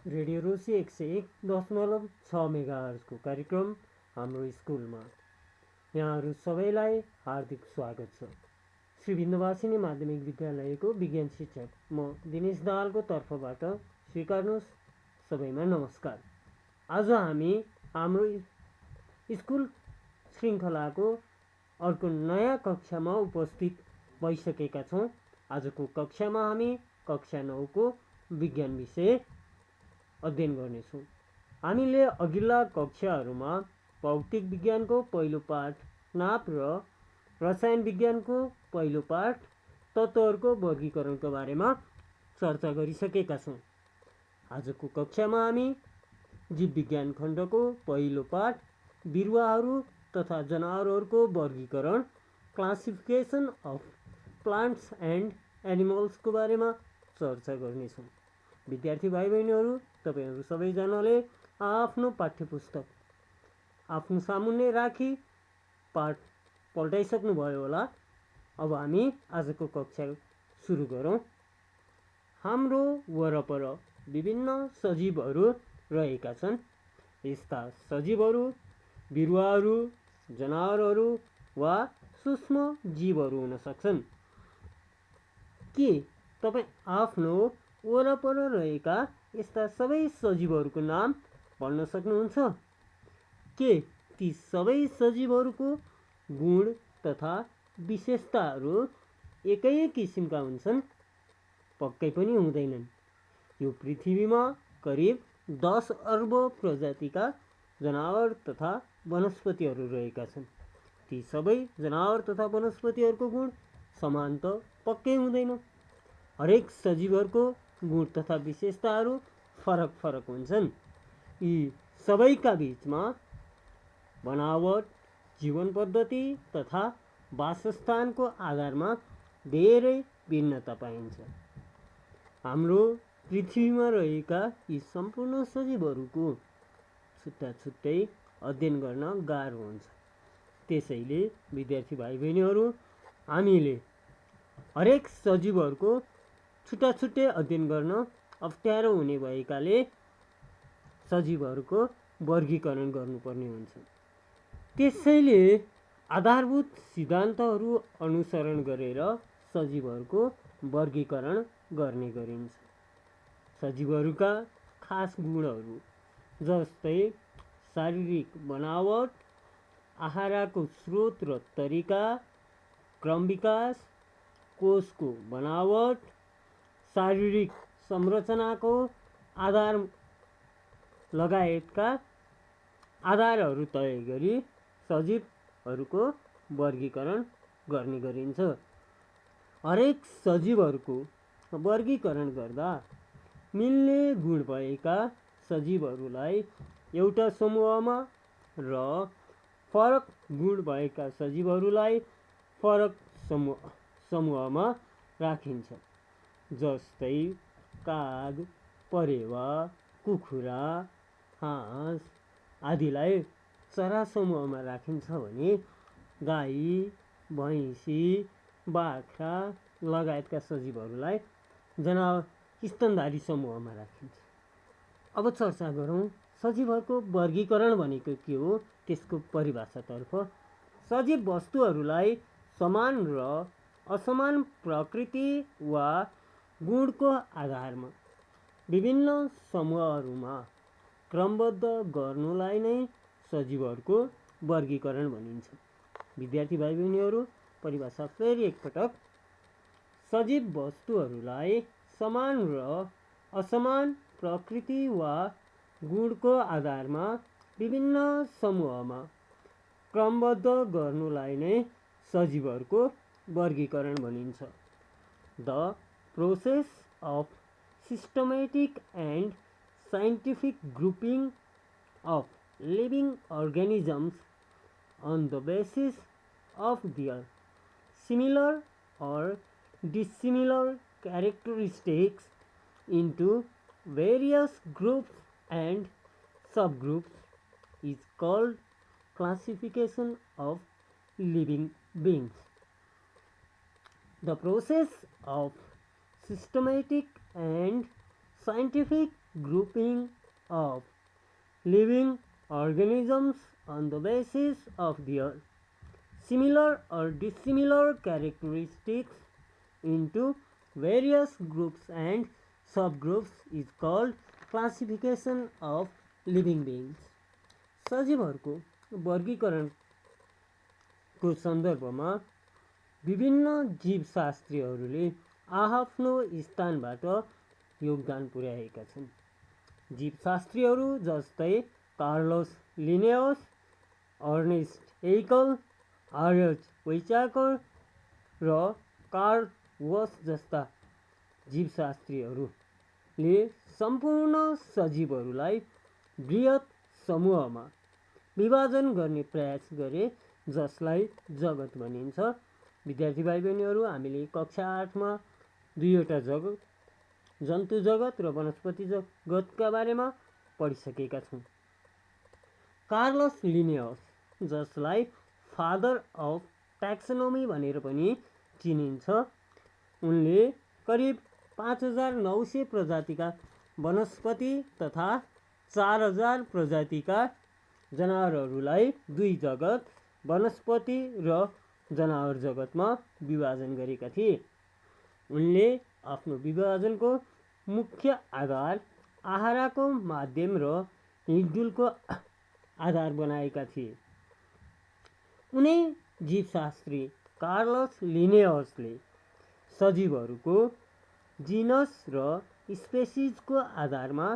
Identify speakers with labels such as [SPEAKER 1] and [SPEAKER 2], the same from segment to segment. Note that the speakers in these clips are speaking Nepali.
[SPEAKER 1] रेडियो रोसी 101.6 मेगाहर्जको कार्यक्रम हाम्रो स्कुलमा यहाँहरू सबैलाई हार्दिक स्वागत छ। श्री बिन्दुवासिनी माध्यमिक विद्यालयको विज्ञान शिक्षक म दिनेश दाहालको तर्फबाट स्वीकार्नुहोस् सबैमा नमस्कार। आज हामी हाम्रो स्कुल श्रृङ्खलाको अर्को नयाँ कक्षामा उपस्थित भइसकेका छौँ। आजको कक्षामा हामी कक्षा 9 को विज्ञान विषय अध्ययन गर्नेछौँ। हामीले अघिल्ला कक्षाहरूमा भौतिक विज्ञानको पहिलो पाठ, नाप र रसायन विज्ञानको पहिलो पाठ, तत्त्वहरूको वर्गीकरणको बारेमा चर्चा गरिसकेका छौँ। आजको कक्षामा हामी जीव विज्ञान खण्डको पहिलो पाठ, बिरुवाहरू तथा जनावरहरूको वर्गीकरण, क्लासिफिकेसन अफ प्लान्ट्स एन्ड एनिमल्सको बारेमा चर्चा गर्नेछौँ। विद्यार्थी भाइ बहिनीहरू, तपाईहरू सबैजनाले आफ्नो पाठ्यपुस्तक आफ्नो सामुन्ने राखी पाठ पल्टाइसक्नुभयो होला। अब हामी आजको कक्षा सुरु गरौँ। हाम्रो वरपर विभिन्न सजीवहरू रहेका छन्। यस्ता सजीवहरू बिरुवाहरू, जनावरहरू वा सूक्ष्म जीवहरू हुन सक्छन्। के तपाईँ आफ्नो वरपर रहेका यस्ता सबै सजीवहरूको नाम भन्न सक्नुहुन्छ? के ती सबै सजीवहरूको गुण तथा विशेषताहरू एकै किसिमका हुन्छन्? पक्कै पनि हुँदैनन्। यो पृथ्वीमा करिब 10 अर्ब प्रजातिका जनावर तथा वनस्पतिहरू रहेका छन्। ती सबै जनावर तथा वनस्पतिहरूको गुण समान त पक्कै हुँदैन। हरेक सजीवहरूको गुण तथा विशेषताहरू फरक फरक हुन्छन्। यी सबैका बिचमा बनावट, जीवन पद्धति तथा वासस्थानको आधारमा धेरै भिन्नता पाइन्छ। हाम्रो पृथ्वीमा रहेका यी सम्पूर्ण सजीवहरूको छुट्टा छुट्टै अध्ययन गर्न गाह्रो हुन्छ। त्यसैले विद्यार्थी भाइ बहिनीहरू, हामीले हरेक सजीवहरूको छुट्टा छुट्टै अध्ययन गर्न अप्ठ्यारो हुने भएकाले सजीवहरूको वर्गीकरण गर्नुपर्ने हुन्छ। त्यसैले आधारभूत सिद्धान्तहरू अनुसरण गरेर सजीवहरूको वर्गीकरण गर्ने गरिन्छ। सजीवहरूका खास गुणहरू जस्तै शारीरिक बनावट, आहारको स्रोत र तरिका, क्रम विकास, कोषको बनावट, शारीरिक संरचनाको आधार लगायतका आधारहरू तय गरी सजीवहरूको वर्गीकरण गर्ने गरिन्छ। हरेक सजीवहरूको वर्गीकरण गर्दा मिल्ने गुण भएका सजीवहरूलाई एउटा समूहमा र फरक गुण भएका सजीवहरूलाई फरक समूहमा राखिन्छ। जस्तै काग, परेवा, कुखुरा, हाँस आदिलाई चरा समूहमा राखिन्छ भने गाई, भैँसी, बाख्रा लगायतका सजीवहरूलाई जनावर स्तनधारी समूहमा राखिन्छ। अब चर्चा गरौँ सजीवहरूको वर्गीकरण भनेको के हो, त्यसको परिभाषातर्फ। सजीव वस्तुहरूलाई समान र असमान प्रकृति वा गुणको आधारमा विभिन्न समूहहरूमा क्रमबद्ध गर्नुलाई नै सजीवहरूको वर्गीकरण भनिन्छ। विद्यार्थी भाइ बहिनीहरू, परिभाषा फेरि एकपटक। सजीव वस्तुहरूलाई समान र असमान प्रकृति वा गुणको आधारमा विभिन्न समूहमा क्रमबद्ध गर्नुलाई नै सजीवहरूको वर्गीकरण भनिन्छ। The process of systematic and scientific grouping of living organisms on the basis of their similar or dissimilar characteristics into various groups and subgroups is called classification of living beings. The process of systematic and scientific grouping of living organisms on the basis of their similar or dissimilar characteristics into various groups and subgroups is called classification of living beings. सजीवहरूको वर्गीकरणको सन्दर्भमा विभिन्न जीवशास्त्रीहरूले आफ्नो स्थानबाट योगदान पुर्याएका छन्। जीवशास्त्रीहरू जस्तै कार्लोस लिनेयस, अर्नेस्ट हेइकल, आर्यच वैचाकर र कार्ल वस जस्ता जीवशास्त्रीहरूले सम्पूर्ण सजीवहरूलाई बृहत समूहमा विभाजन गर्ने प्रयास गरे जसलाई जगत भनिन्छ। विद्यार्थी भाइ बहिनीहरू, हामीले कक्षा 8मा दुईवटा जगत, जन्तु जगत र वनस्पति जगतका बारेमा पढिसकेका छौँ। कार्लस लिनेयस, जसलाई फादर अफ ट्याक्सोनोमी भनेर पनि चिनिन्छ, उनले करिब 5900 प्रजातिका वनस्पति तथा 4000 प्रजातिका जनावरहरूलाई दुई जगत, वनस्पति र जनावर जगतमा विभाजन गरेका थिए। उनले आफ्नो विभाजनको मुख्य आधार आहाराको माध्यम र हिँडडुलको आधार बनाएका थिए। उनै जीवशास्त्री कार्लस लिनेयसले सजीवहरूको जिनस र स्पेसिजको आधारमा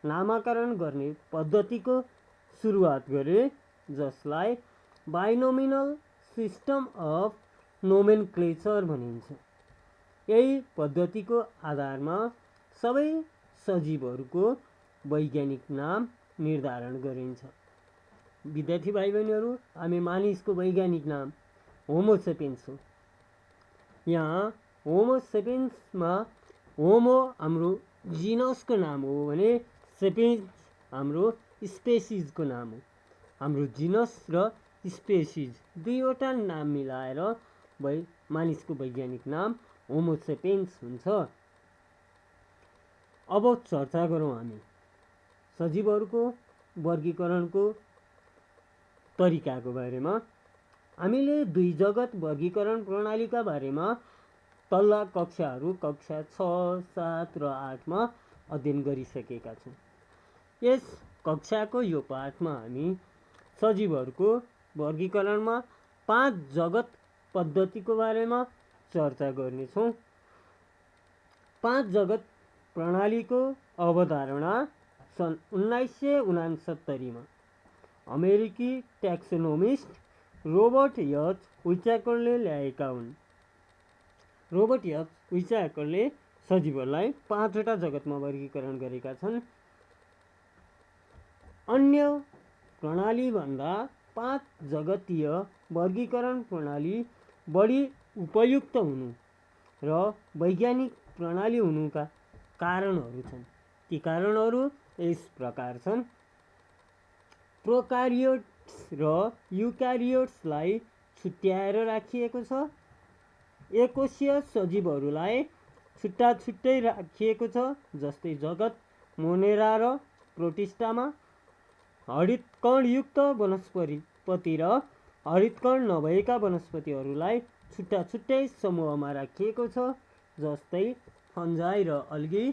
[SPEAKER 1] नामाकरण गर्ने पद्धतिको सुरुवात गरे, जसलाई बाइनोमिनल सिस्टम अफ नोमेनक्लेचर भनिन्छ। यही पद्धतिको आधारमा सबै सजीवहरूको वैज्ञानिक नाम निर्धारण गरिन्छ। विद्यार्थी भाइ बहिनीहरू, हामी मानिसको वैज्ञानिक नाम होमो सेपियन्स हो। यहाँ होमो सेपियन्समा होमो हाम्रो जिनसको नाम हो भने सेपियन्स हाम्रो स्पेसिजको नाम हो। हाम्रो जिनस र स्पेसिज दुईवटा नाम मिलाएर मानिसको वैज्ञानिक नाम होमो सेपियन्स हुन्छ। अब चर्चा गरौँ हामी सजीवहरूको वर्गीकरणको तरिकाको बारेमा। हामीले दुई जगत वर्गीकरण प्रणालीका बारेमा तल्ला कक्षाहरू कक्षा 6, 7 र 8मा अध्ययन गरिसकेका छौँ। यस कक्षाको यो पाठमा हामी सजीवहरूको वर्गीकरणमा 5 जगत पद्धतिको बारेमा चर्चा गर्नेछौँ। 5 जगत प्रणालीको अवधारणा सन् 1969मा अमेरिकी ट्याक्सोनोमिस्ट रोबर्ट एच विचाकरले ल्याएका हुन्। रोबर्ट एच विचाकरले सजीवहरूलाई 5वटा जगतमा वर्गीकरण गरेका छन्। अन्य प्रणालीभन्दा 5 जगतीय वर्गीकरण प्रणाली बढी उपयुक्त हुनु र वैज्ञानिक प्रणाली हुनुका कारणहरू छन्। ती कारणहरू यस प्रकार छन्। प्रोकार्योट्स र युक्यारियोट्सलाई छुट्याएर राखिएको छ। एककोषीय सजीवहरूलाई छुट्टा छुट्टै राखिएको छ, जस्तै जगत मोनेरा र प्रोटिस्टामा। हरितकणयुक्त वनस्पति र हरितकण नभएका वनस्पतिहरूलाई छुट्टा छुट्टै समूहमा राखिएको छ, जस्तै फन्जाई र अल्गी।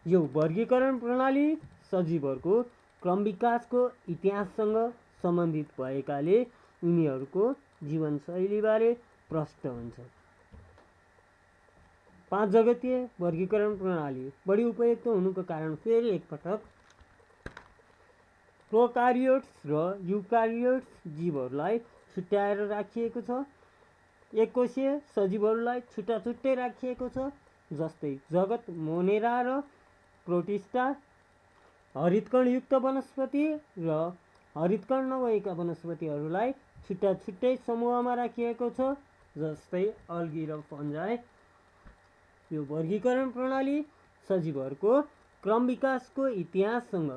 [SPEAKER 1] यो वर्गीकरण प्रणाली सजीवहरूको क्रम विकासको इतिहाससँग सम्बन्धित भएकाले यिनीहरूको जीवनशैलीबारे प्रष्ट हुन्छ। 5 जगतीय वर्गीकरण प्रणाली बढी उपयुक्त हुनुको कारण फेरि एकपटक प्रोकार्योट्स र युक्यारियोट्स जीवहरूलाई छुट्याएर राखिएको छ। एककोषीय सजीवहरूलाई छुट्टा छुट्टै राखिएको छ, जस्तै जगत मोनेरा र प्रोटिस्टा। हरितकणयुक्त वनस्पति र हरितकण नभएका वनस्पतिहरूलाई छुट्टा छुट्टै समूहमा राखिएको छ, जस्तै अल्गी र फन्जाई। यो वर्गीकरण प्रणाली सजीवहरूको क्रम विकासको इतिहाससँग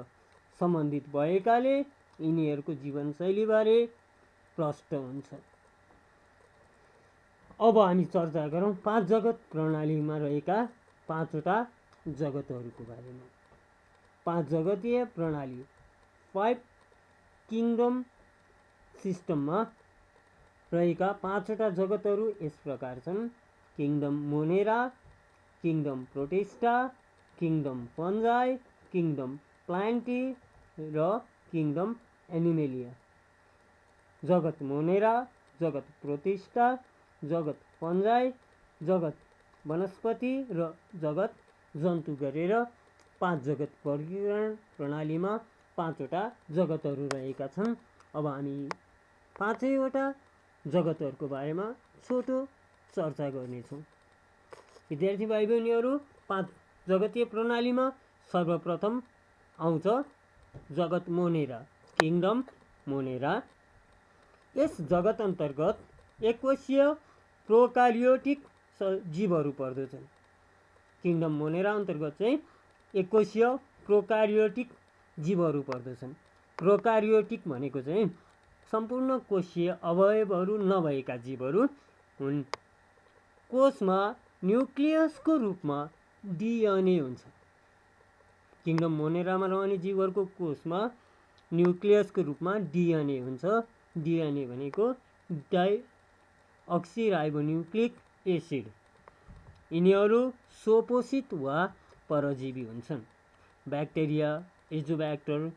[SPEAKER 1] सम्बन्धित भएकाले यिनीहरूको जीवनशैलीबारे प्रष्ट हुन्छ। अब हामी चर्चा गरौँ 5 जगत प्रणालीमा रहेका 5वटा जगतहरूको बारेमा। 5 जगतीय प्रणाली 5 किङडम सिस्टममा रहेका 5वटा जगतहरू यस प्रकार छन्: kingdom Monera, kingdom Protista, kingdom Fungi, kingdom Plantae र किङडम एनिमेलिया। जगत मोनेरा, जगत प्रोटिस्टा, जगत फन्जाई, जगत वनस्पति र जगत जन्तु गरेर 5 जगत वर्गीकरण प्रणालीमा 5वटा जगतहरू रहेका छन्। अब हामी 5वटा जगतहरूको बारेमा छोटो चर्चा गर्नेछौँ। विद्यार्थी भाइ बहिनीहरू, 5 जगतीय प्रणालीमा सर्वप्रथम आउँछ जगत मोनेरा, किङडम मोनेरा। यस जगत अन्तर्गत एककोशीय प्रोकार्योटिक जीवहरू पर्दछन्। किङडम मोनेरा अन्तर्गत चाहिँ एककोशीय प्रोकार्योटिक जीवहरू पर्दछन्। प्रोकार्योटिक भनेको चाहिँ सम्पूर्ण कोशीय अवयवहरू नभएका जीवहरू हुन्। कोषमा न्युक्लियसको रूपमा डिएनए हुन्छ। किङडम मोनेरामा रहने जीवहरूको कोषमा न्युक्लियसको रूपमा डिएनए हुन्छ। डिएनए भनेको डाइअक्सिराइबोन्युक्लिक एसिड। यिनीहरू स्वपोषित वा परजीवी हुन्छन्। ब्याक्टेरिया, एजोब्याक्टर,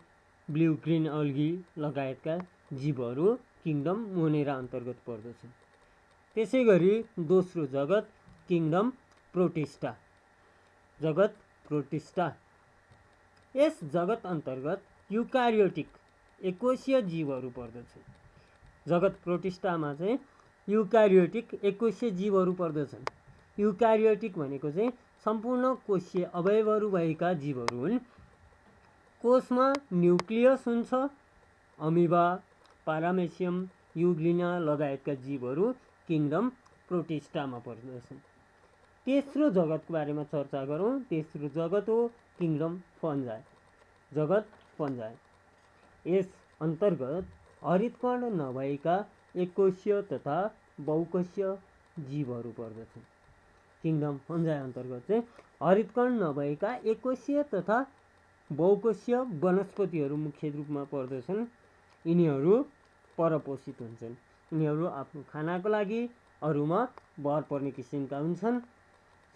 [SPEAKER 1] ब्लू ग्रीन अल्गी लगायतका जीवहरू किङडम मोनेरा अन्तर्गत पर्दछन्। त्यसै गरी दोस्रो जगत किङडम प्रोटिस्टा। जगत प्रोटिस्टा, यस जगत अन्तर्गत युकार्योटिक एककोशीय जीवहरू पर्दछन्। जगत प्रोटिस्टामा चाहिँ युकार्योटिक एककोशीय जीवहरू पर्दछन्। युकार्योटिक भनेको चाहिँ सम्पूर्ण कोशीय अवयवहरू भएका जीवहरू हुन्। कोषमा न्युक्लियस हुन्छ। अमिबा, पारामेसियम, युग्लिना लगायतका जीवहरू किङडम प्रोटिस्टामा पर्दछन्। तेस्रो जगतको बारेमा चर्चा गरौँ। तेस्रो जगत हो किङडम फन्जाई। जगत फन्जाई, यस अन्तर्गत हरितकर्ण नभएका एककोशीय तथा बहुकोशीय जीवहरू पर्दछन्। किङडम फन्जाई अन्तर्गत चाहिँ हरितकर्ण नभएका एककोशीय तथा बहुकोशीय वनस्पतिहरू मुख्य रूपमा पर्दछन्। यिनीहरू परपोषित हुन्छन्। यिनीहरू आफ्नो खानाको लागि अरूमा भर पर्ने किसिमका हुन्छन्।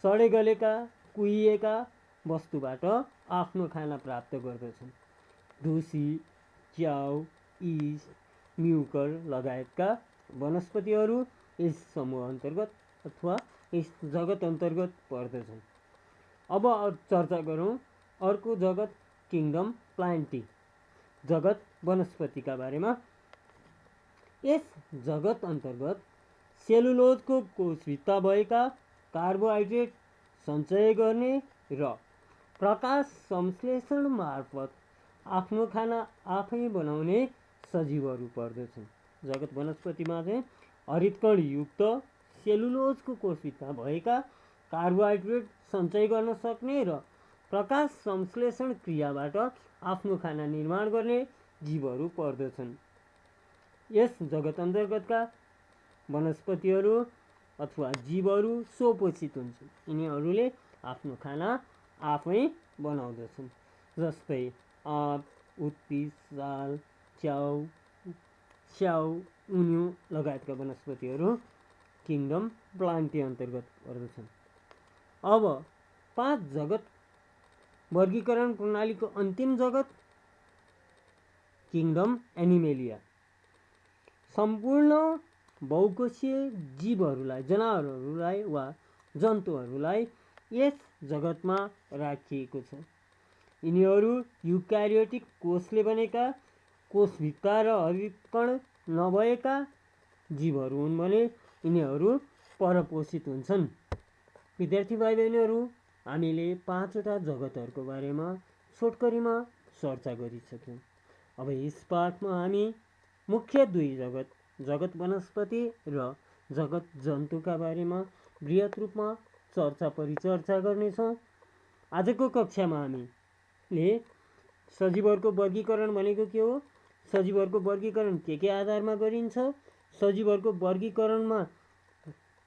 [SPEAKER 1] सडे गलेका कुहिएका वस्तुबाट आफ्नो खाना प्राप्त गर्दछन्। ढुसी, च्याउ, इस्ट, म्युकर लगायतका वनस्पतिहरू यस समूह अन्तर्गत अथवा यस जगत अन्तर्गत पर्दछन्। अब चर्चा गरौँ अर्को जगत किङडम प्लान्टी, जगत वनस्पतिका बारेमा। यस जगत अन्तर्गत सेलुलोजको कोषभित्र भएका कार्बोहाइड्रेट सञ्चय गर्ने र प्रकाश संश्लेषण मार्फत आफ्नो खाना आफै बनाउने सजीवहरू पर्दछन्। जगत वनस्पतिमा चाहिँ हरितकणयुक्त सेलुलोजको कोषभित्र भएका कार्बोहाइड्रेट सञ्चय गर्न सक्ने र प्रकाश संश्लेषण क्रियाबाट आफ्नो खाना निर्माण गर्ने जीवहरू पर्दछन्। यस जगत अन्तर्गतका वनस्पतिहरू अथवा जीवहरू स्वपोषित हुन्छन्। यिनीहरूले आफ्नो खाना आफै बनाउँदछन्। जस्तै आँप, उत्तिस, साल, च्याउ, स्याउ, उन्यु लगायतका वनस्पतिहरू किङडम प्लान्टी अन्तर्गत पर्दछन्। अब 5 जगत वर्गीकरण प्रणालीको अन्तिम जगत किङडम एनिमेलिया। सम्पूर्ण बहुकोशीय जीवहरूलाई, जनावरहरूलाई वा जन्तुहरूलाई यस जगतमा राखिएको छ। यिनीहरू युक्यारियोटिक कोषले बनेका, कोषभित्र र हरितकण नभएका जीवहरू हुन् भने यिनीहरू परपोषित हुन्छन्। विद्यार्थी भाइ बहिनीहरू, हामीले 5वटा जगतहरूको बारेमा छोटकरीमा चर्चा गरिसक्यौँ। अब यस पाठमा हामी मुख्य 2 जगत, जगत वनस्पति र जगत जन्तुका बारेमा बृहत रूपमा परिचर्चा गर्नेछौँ। आजको कक्षामा हामीले सजीवहरूको वर्गीकरण भनेको के हो, सजीवहरूको वर्गीकरण के आधारमा गरिन्छ, सजीवहरूको वर्गीकरणमा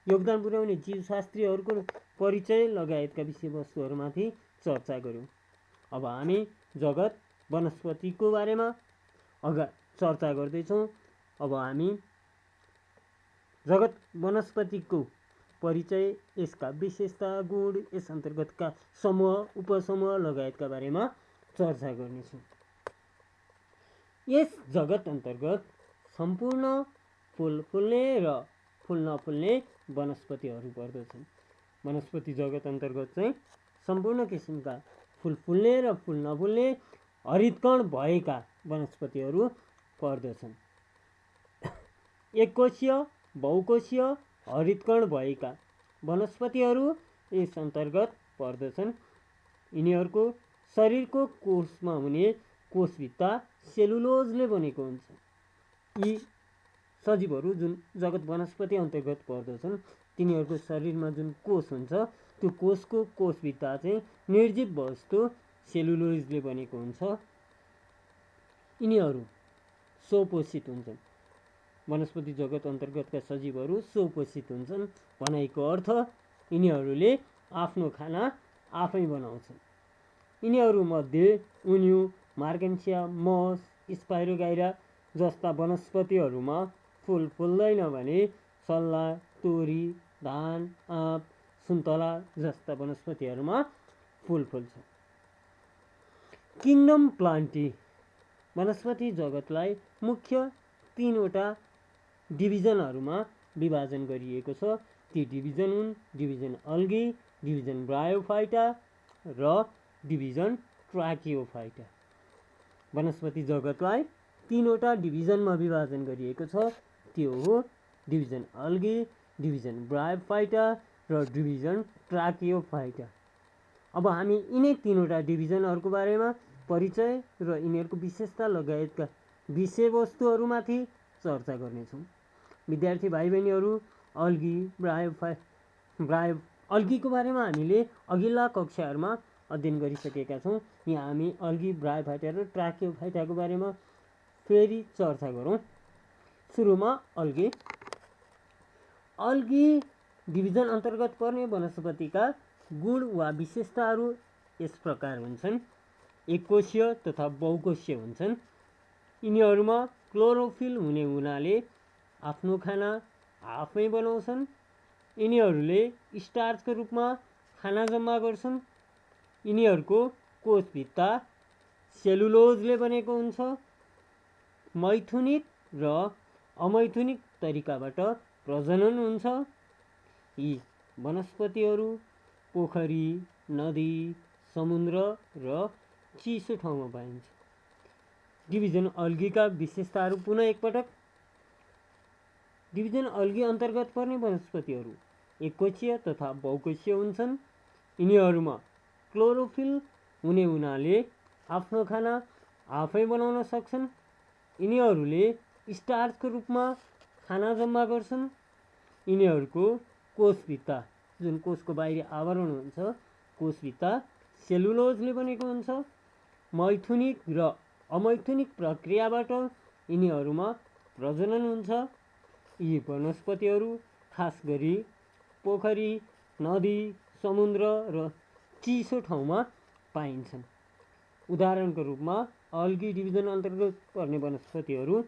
[SPEAKER 1] योगदान पुर्याउने जीवशास्त्रीहरूको परिचय लगायतका विषयवस्तुहरूमाथि चर्चा गऱ्यौँ। अब हामी जगत वनस्पतिको बारेमा चर्चा गर्दैछौँ। अब हामी जगत वनस्पतिको परिचय, यसका विशेषता, गुण, यस अन्तर्गतका समूह, उपसमूह लगायतका बारेमा चर्चा गर्नेछौँ। यस जगत अन्तर्गत सम्पूर्ण फुल फुल्ने र फुल नफुल्ने वनस्पतिहरू पर्दछन्। वनस्पति जगत अन्तर्गत चाहिँ सम्पूर्ण किसिमका फुल फुल्ने र फुल नफुल्ने हरितकण भएका वनस्पतिहरू पर्दछन्। एककोशीय, बहुकोशीय, हरितकण भएका वनस्पतिहरू यस अन्तर्गत पर्दछन्। यिनीहरूको शरीरको कोषमा हुने कोषभित्ता सेलुलोजले बनेको हुन्छ। यी सजीवहरू जुन जगत वनस्पति अन्तर्गत पर्दछन्, तिनीहरूको शरीरमा जुन कोष हुन्छ, त्यो कोषको कोषभित्ता चाहिँ निर्जीव वस्तु सेलुलोजले बनेको हुन्छ। यिनीहरू स्वपोषित हुन्छन्। वनस्पति जगत अन्तर्गतका सजीवहरू स्वपोषित हुन्छन्। भनाइको अर्थ यिनीहरूले आफ्नो खाना आफै बनाउँछन्। यिनीहरूमध्ये उन्यु, मार्गेन्सिया, मस, स्पाइरोगाइरा जस्ता वनस्पतिहरूमा फुल फुल्दैन भने सल्ला, तोरी, धान, आँप, सुन्तला जस्ता वनस्पतिहरूमा फुल फुल्छ। किङडम प्लान्टी वनस्पति जगतलाई मुख्य 3वटा डिभिजनहरूमा विभाजन गरिएको छ। ती डिभिजन हुन् डिभिजन अल्गी, डिभिजन ब्रायोफाइटा र डिभिजन ट्राकियोफाइटा। वनस्पति जगतलाई 3वटा डिभिजनमा विभाजन गरिएको छ। त्यो हो डिभिजन अल्गी, डिभिजन ब्रायोफाइटा र डिभिजन ट्राकियोफाइटा। अब हामी यिनै 3वटा डिभिजनहरूको बारेमा परिचय र यिनीहरूको विशेषता लगायतका विषयवस्तुहरूमाथि चर्चा गर्नेछौँ। विद्यार्थी भाइ बहिनीहरू, अल्गीको बारेमा हामीले अघिल्ला कक्षाहरूमा अध्ययन गरिसकेका छौँ। यहाँ हामी अल्गी, ब्रायोफाइटा र ट्राकियोफाइटाको बारेमा फेरि चर्चा गरौँ। सुरुमा अल्गी। अल्गी डिभिजन अन्तर्गत पर्ने वनस्पतिका गुण वा विशेषताहरू यस प्रकार हुन्छन्। एककोशीय तथा बहुकोशीय हुन्छन्। यिनीहरूमा क्लोरोफिल हुने हुनाले आफ्नो खाना आफै बनाउँछन्। यिनीहरूले स्टार्चको रूपमा खाना जम्मा गर्छन्। यिनीहरूको कोषभित्ता सेलुलोजले बनेको हुन्छ। मैथुनिक र अमैथुनिक तरिकाबाट प्रजनन हुन्छ। यी वनस्पतिहरू पोखरी, नदी, समुद्र र चिसो ठाउँमा पाइन्छ। डिभिजन अल्गीका विशेषताहरू पुनः एकपटक। डिभिजन अल्गी अन्तर्गत पर्ने वनस्पतिहरू एककोशीय तथा बहुकोशीय हुन्छन्। यिनीहरूमा क्लोरोफिल हुने हुनाले आफ्नो खाना आफै बनाउन सक्छन्। यिनीहरूले स्टार्चको रूपमा खाना जम्मा गर्छन्। यिनीहरूको कोषभित्ता, जुन कोषको बाहिरी आवरण हुन्छ, कोषभित्ता सेलुलोजले बनेको हुन्छ। मैथुनिक र अमैथुनिक प्रक्रियाबाट यिनीहरूमा प्रजनन हुन्छ। यी वनस्पतिहरू खास गरी पोखरी, नदी, समुद्र र चिसो ठाउँमा पाइन्छन्। उदाहरणको रूपमा अल्गी डिभिजन अन्तर्गत पर्ने वनस्पतिहरू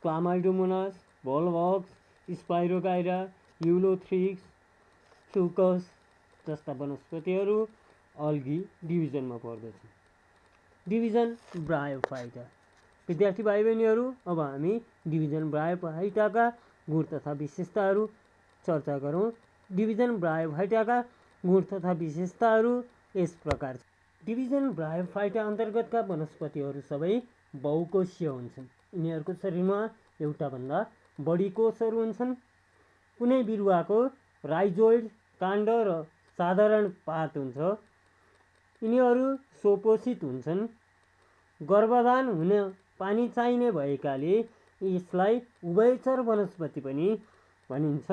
[SPEAKER 1] क्लामाइडोमोनास, भोल्भक्स, स्पाइरोगाइरा, युलोथ्रिक्स, फ्युकस जस्ता वनस्पतिहरू अल्गी डिभिजनमा पर्दछन्। Division bryophyta. विद्यार्थी भाइ बहिनीहरू, अब हामी डिभिजन ब्रायोफाइटाका गुण तथा विशेषताहरू चर्चा गरौँ। डिभिजन ब्रायोफाइटाका गुण तथा विशेषताहरू यस प्रकार छन्। डिभिजन ब्रायोफाइटा अन्तर्गतका वनस्पतिहरू सबै बहुकोशीय हुन्छन्। यिनीहरूको शरीरमा एउटाभन्दा बढी कोषहरू हुन्छन्। कुनै बिरुवाको राइजोइड, काण्ड र साधारण पात हुन्छ। यिनीहरू स्वपोषित हुन्छन्। गर्भधान हुन पानी चाहिने भएकाले यसलाई उभयचर वनस्पति पनि भनिन्छ।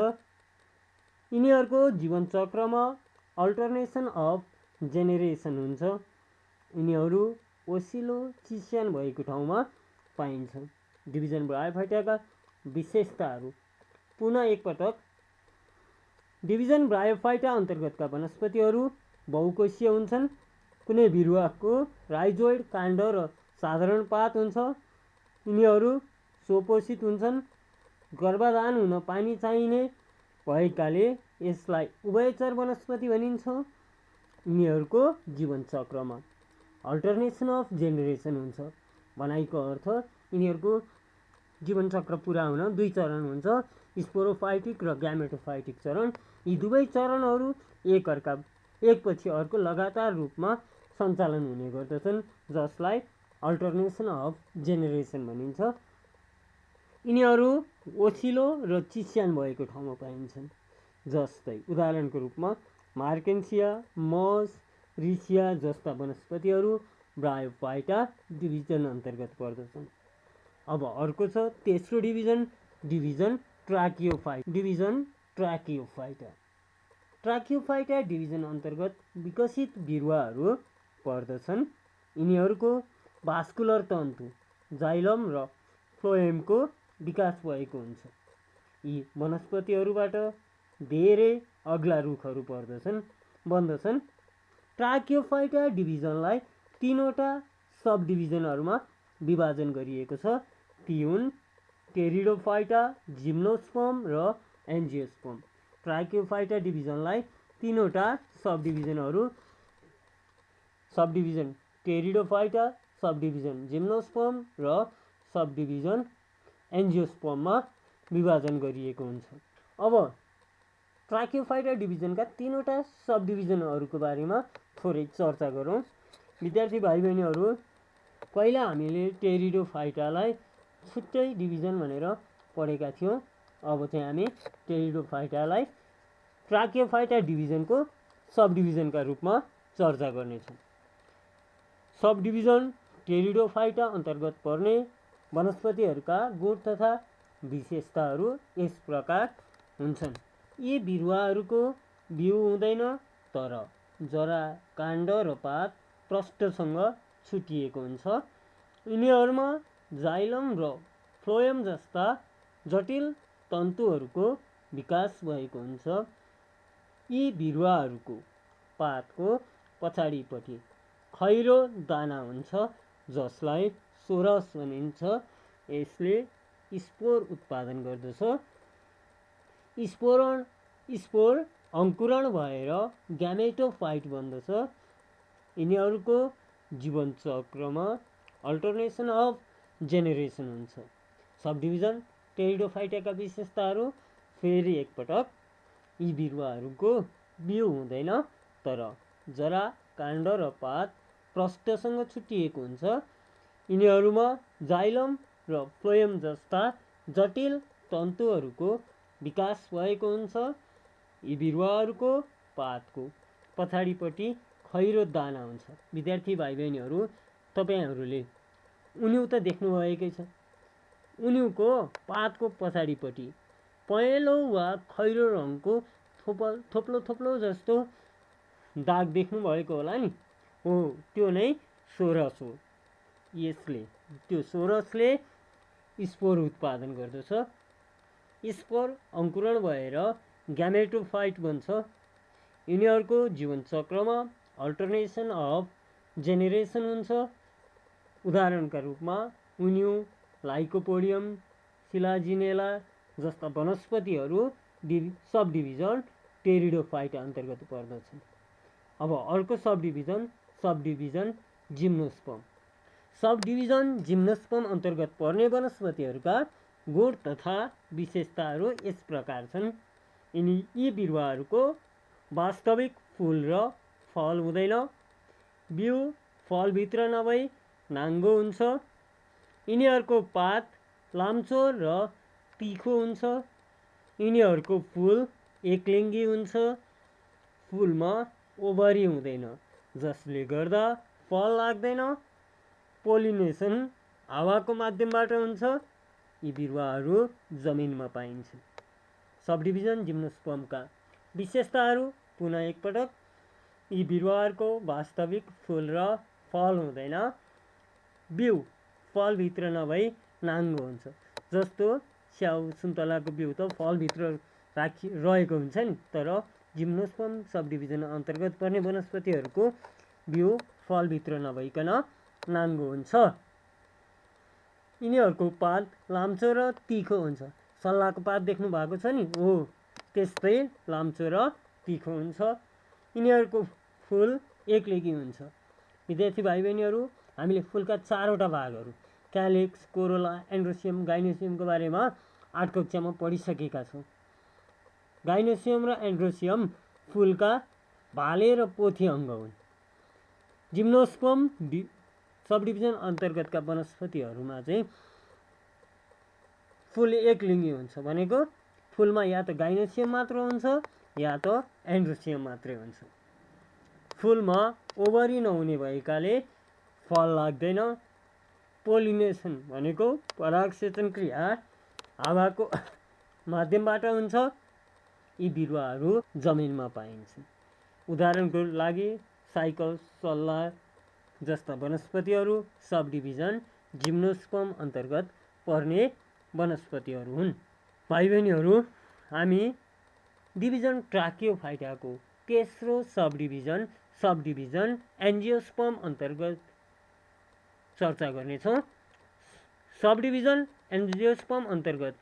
[SPEAKER 1] यिनीहरूको जीवनचक्रमा अल्टरनेसन अफ जेनेरेसन हुन्छ। यिनीहरू ओसिलो चिस्यान भएको ठाउँमा पाइन्छ। डिभिजन ब्रायोफाइटाका विशेषताहरू पुनः एकपटक। डिभिजन ब्रायोफाइटा अन्तर्गतका वनस्पतिहरू बहुकोशीय हुन्छन्। कुनै बिरुवाको राइजोइड काण्ड र साधारण पात हुन्छ। यिनीहरू स्वपोषित हुन्छन्। गर्भाधान हुन पानी चाहिने भएकाले यसलाई उभयचर वनस्पति भनिन्छ। यिनीहरूको जीवन चक्रमा अल्टरनेसन अफ जेनेरेसन हुन्छ। भनाइको अर्थ यिनीहरूको जीवन चक्र पुरा हुन 2 चरण हुन्छ, स्पोरोफाइटिक र ग्यामेटोफाइटिक चरण। यी दुवै चरणहरू एकपछि अर्को लगातार रूपमा सञ्चालन हुने गर्दछन्, जसलाई अल्टरनेसन अफ जेनेरेसन भनिन्छ। यिनीहरू ओसिलो र चिस्यान भएको ठाउँमा पाइन्छन्। जस्तै उदाहरणको रूपमा मार्केन्सिया, मस, रिसिया जस्ता वनस्पतिहरू ब्रायोफाइटा डिभिजन अन्तर्गत पर्दछन्। अब अर्को छ तेस्रो डिभिजन ट्राकियोफाइटा। ट्राकियोफाइटा डिभिजन अन्तर्गत विकसित बिरुवाहरू पर्दछन्। यिनीहरूको भास्कुलर तन्तु जाइलम र फ्लोएमको विकास भएको हुन्छ। यी वनस्पतिहरूबाट धेरै अग्ला रुखहरू बन्दछन्। ट्राकियोफाइटा डिभिजनलाई 3वटा सब डिभिजनहरूमा विभाजन गरिएको छ। ती हुन् टेरिडोफाइटा, जिम्नोस्पर्म र एन्जियोस्पर्म। ट्राकियोफाइटा डिभिजनलाई 3वटा subdivision Pteridophyta, subdivision gymnosperm र सब डिभिजन एन्जियोस्पर्ममा विभाजन गरिएको हुन्छ। अब ट्राकियोफाइटा डिभिजनका 3वटा सब डिभिजनहरूको बारेमा थोरै चर्चा गरौँ। विद्यार्थी भाइ बहिनीहरू, पहिला हामीले टेरिडोफाइटालाई छुट्टै डिभिजन भनेर पढेका थियौँ। अब चाहिँ हामी टेरिडोफाइटालाई ट्राकियोफाइटा डिभिजनको सब डिभिजनका रूपमा चर्चा गर्नेछौँ। सब डिभिजन टेरिडोफाइटा अन्तर्गत पर्ने वनस्पतिहरूका गुण तथा विशेषताहरू यस प्रकार हुन्छन्। यी बिरुवाहरूको बिउ हुँदैन, तर जरा, काण्ड र पात प्रष्ठसँग छुटिएको हुन्छ। यिनीहरूमा जाइलम र फ्लोएम जस्ता जटिल तन्तुहरूको विकास भएको हुन्छ। यी बिरुवाहरूको पातको पछाडिपट्टि खैरो दाना हुन्छ, जसलाई सोरस भनिन्छ। यसले स्पोर उत्पादन गर्दछ। स्पोर अङ्कुरण भएर ग्यामेटोफाइट बन्दछ। यिनीहरूको जीवन चक्रमा अल्टरनेसन अफ जेनेरेसन हुन्छ। सब डिभिजन टेरिडोफाइटाका विशेषताहरू फेरि एकपटक, यी बिरुवाहरूको बिउ हुँदैन, तर जरा, काण्ड र पात प्रष्ठसँग छुटिएको हुन्छ। यिनीहरूमा जाइलम र फ्लोएम जस्ता जटिल तन्तुहरूको विकास भएको हुन्छ। यी बिरुवाहरूको पातको पछाडिपट्टि खैरो दाना हुन्छ। विद्यार्थी भाइ बहिनीहरू, तपाईँहरूले उन्यु त देख्नुभएकै छ। उन्युको पातको पछाडिपट्टि पहेँलो वा खैरो रङको थोप्लो जस्तो दाग देख्नुभएको होला नि, हो त्यो नै सोरस हो। त्यो सोरसले स्पोर उत्पादन गर्दछ। स्पोर अङ्कुरण भएर ग्यामेटोफाइट बन्छ। यिनीहरूको जीवन चक्रमा अल्टरनेसन अफ जेनेरेसन हुन्छ। उदाहरणका रूपमा उन्यु, लाइकोपोडियम, सिलाजिनेला जस्ता वनस्पतिहरू सब डिभिजन टेरिडोफाइटा अन्तर्गत पर्दछन्। अब अर्को sub division gymnosperm. Sub division gymnosperm अन्तर्गत पर्ने वनस्पतिहरूका गुण तथा विशेषताहरू यस प्रकार छन्। यी बिरुवाहरूको वास्तविक फुल र फल हुँदैन। बिउ फलभित्र नभई नाङ्गो हुन्छ। यिनीहरूको पात लाम्चो र तिखो हुन्छ। यिनीहरूको फुल एकलिङ्गी हुन्छ। फुलमा ओभरी हुँदैन, जसले गर्दा फल लाग्दैन। पोलिनेसन हावाको माध्यमबाट हुन्छ। यी बिरुवाहरू जमिनमा पाइन्छन्। सब डिभिजन जिम्नोस्पर्मका विशेषताहरू पुनः एकपटक, यी बिरुवाहरूको वास्तविक फुल र फल हुँदैन। बिउ फलभित्र नभई नाङ्गो हुन्छ। जस्तो स्याउ सुन्तलाको बिउ त फलभित्र रहेको हुन्छ नि, तर जिम्नोस्पर्म सब डिभिजन अन्तर्गत पर्ने वनस्पतिहरूको बिउ फलभित्र नभइकन नाङ्गो हुन्छ। यिनीहरूको पात लाम्चो र तिखो हुन्छ। सल्लाहको पात देख्नु भएको छ नि, हो त्यस्तै लाम्चो र तिखो हुन्छ। यिनीहरूको फुल एकलिगी हुन्छ। विद्यार्थी भाइ बहिनीहरू, हामीले फुलका 4वटा भागहरू क्यालिक्स, कोरोला, एन्ड्रोसियम, गाइनोसियमको बारेमा 8 कक्षामा पढिसकेका छौँ। गाइनोसियम र एन्ड्रोसियम फुलका भाले र पोथी अङ्ग हुन्। जिम्नोस्पर्म सबडिभिजन अन्तर्गतका वनस्पतिहरूमा चाहिँ फुल एकलिङ्गी हुन्छ। भनेको फुलमा या त गाइनोसियम मात्र हुन्छ या त एन्ड्रोसियम मात्रै हुन्छ। फुलमा ओभरी नहुने भएकाले फल लाग्दैन। पोलिनेसन भनेको परागसेचन क्रिया हावाको माध्यमबाट हुन्छ। यी बिरुवाहरू जमिनमा पाइन्छन्। उदाहरणको लागि साइकस, सल्ला जस्ता वनस्पतिहरू सब डिभिजन जिम्नोस्पर्म अन्तर्गत पर्ने वनस्पतिहरू हुन्। भाइ बहिनीहरू, हामी डिभिजन ट्राकियोफाइटाको तेस्रो सब डिभिजन एन्जियोस्पर्म अन्तर्गत चर्चा गर्नेछौँ। सब डिभिजन एन्जियोस्पर्म अन्तर्गत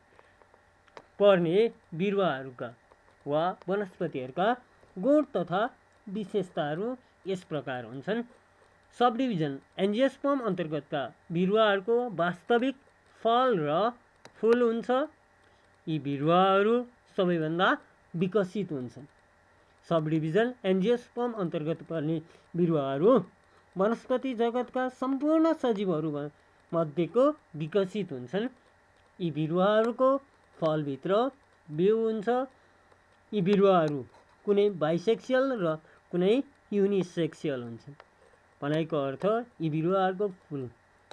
[SPEAKER 1] पर्ने बिरुवाहरूका वा वनस्पतिहरूका गुण तथा विशेषताहरू यस प्रकार हुन्छन्। सब डिभिजन एन्जियोस्पर्म अन्तर्गतका बिरुवाहरूको वास्तविक फल र फुल हुन्छ। यी बिरुवाहरू सबैभन्दा विकसित हुन्छन्। सब डिभिजन एन्जियोस्पर्म अन्तर्गत पर्ने बिरुवाहरू वनस्पति जगतका सम्पूर्ण सजीवहरू मध्येको विकसित हुन्छन्। यी बिरुवाहरूको फलभित्र बिउ हुन्छ। यी बिरुवाहरू कुनै बाइसेक्सियल र कुनै युनिसेक्सियल हुन्छन्। भनाइको अर्थ यी बिरुवाहरूको फुल,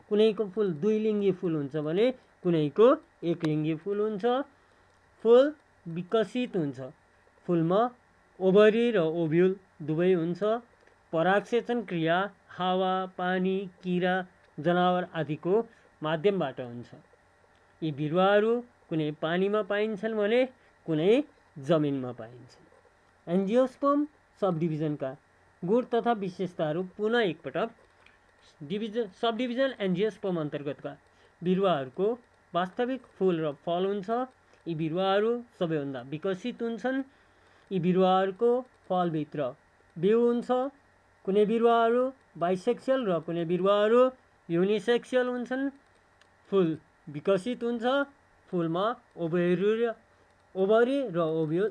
[SPEAKER 1] कुनैको फुल 2 लिङ्गी फुल हुन्छ भने कुनैको 1 लिङ्गी फुल हुन्छ। फुल विकसित हुन्छ। फुलमा ओभरी र ओभ्युल दुवै हुन्छ। परागसेचन क्रिया हावा, पानी, किरा, जनावर आदिको माध्यमबाट हुन्छ। यी बिरुवाहरू कुनै पानीमा पाइन्छन् भने कुनै जमिनमा पाइन्छन्। एन्जियोस्पर्म सब डिभिजनका गुण तथा विशेषताहरू पुनः एकपटक। सब डिभिजन एन्जियोस्पर्म अन्तर्गतका बिरुवाहरूको वास्तविक फुल र फल हुन्छ। यी बिरुवाहरू सबैभन्दा विकसित हुन्छन्। यी बिरुवाहरूको फलभित्र बिउ हुन्छ। कुनै बिरुवाहरू बाइसेक्सियल र कुनै बिरुवाहरू युनिसेक्सियल हुन्छन्। फुल विकसित हुन्छ। फुलमा ओभरी र ओभ्युल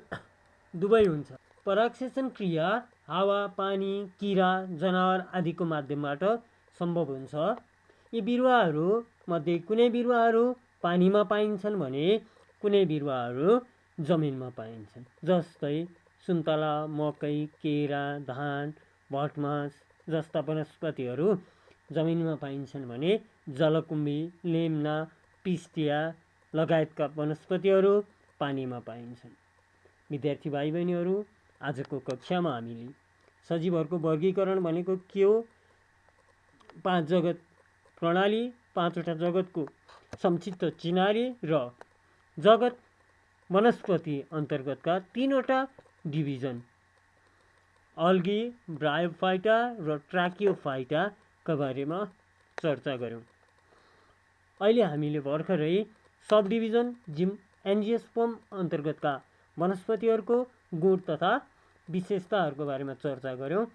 [SPEAKER 1] दुवै हुन्छ। परागसेचन क्रिया हावा, पानी, किरा, जनावर आदिको माध्यमबाट सम्भव हुन्छ। यी बिरुवाहरू मध्ये कुनै बिरुवाहरू पानीमा पाइन्छन् भने कुनै बिरुवाहरू जमिनमा पाइन्छन्। जस्तै सुन्तला, मकै, केरा, धान, भटमास जस्ता वनस्पतिहरू जमिनमा पाइन्छन् भने जलकुम्भी, लेम्ना, पिस्टिया लगायतका वनस्पतिहरू पानीमा पाइन्छन्। विद्यार्थी भाइ बहिनीहरू, आजको कक्षामा हामीले सजीवहरूको वर्गीकरण भनेको के हो, 5 जगत प्रणाली, 5वटा जगतको संक्षिप्त चिनारी र जगत वनस्पति अन्तर्गतका 3वटा डिभिजन अल्गी, ब्रायोफाइटा र ट्राकियोफाइटाका बारेमा चर्चा गऱ्यौँ। अहिले हामीले भर्खरै सब डिभिजन एन्जियोस्पर्म अन्तर्गतका वनस्पतिहरूको गुण तथा विशेषताहरूको बारेमा चर्चा गऱ्यौँ।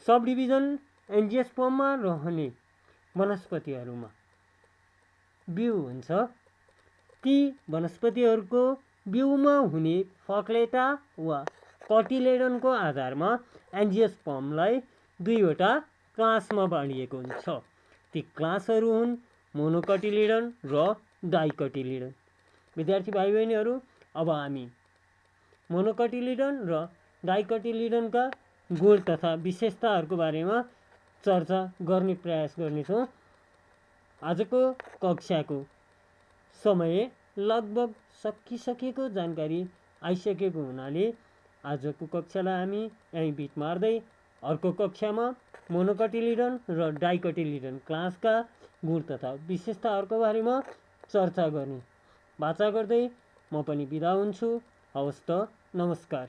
[SPEAKER 1] सब डिभिजन एन्जियोस्पर्ममा रहने वनस्पतिहरूमा बिउ हुन्छ। ती वनस्पतिहरूको बिउमा हुने फक्लेटा वा कटिलेडनको आधारमा एन्जियोस्पर्मलाई 2वटा क्लासमा बाँडिएको हुन्छ। ती क्लासहरू हुन् मोनोकटिलिडन र डाइकटिलिडन। विद्यार्थी भाइ बहिनीहरू, अब हामी मोनोकटिलिडन र डाइकटिलिडनका गुण तथा विशेषताहरूको बारेमा चर्चा गर्ने प्रयास गर्नेछौँ। आजको कक्षाको समय लगभग सकिसकेको जानकारी आइसकेको हुनाले आजको कक्षालाई हामी यहीँ बिट मार्दै अर्को कक्षामा मोनोकटिलिडन र डाइकटिलिडन क्लासका गुण तथा विशेषताहरूको बारेमा चर्चा गर्ने बाचा गर्दै म पनि बिदा हुन्छु। हवस् त, नमस्कार।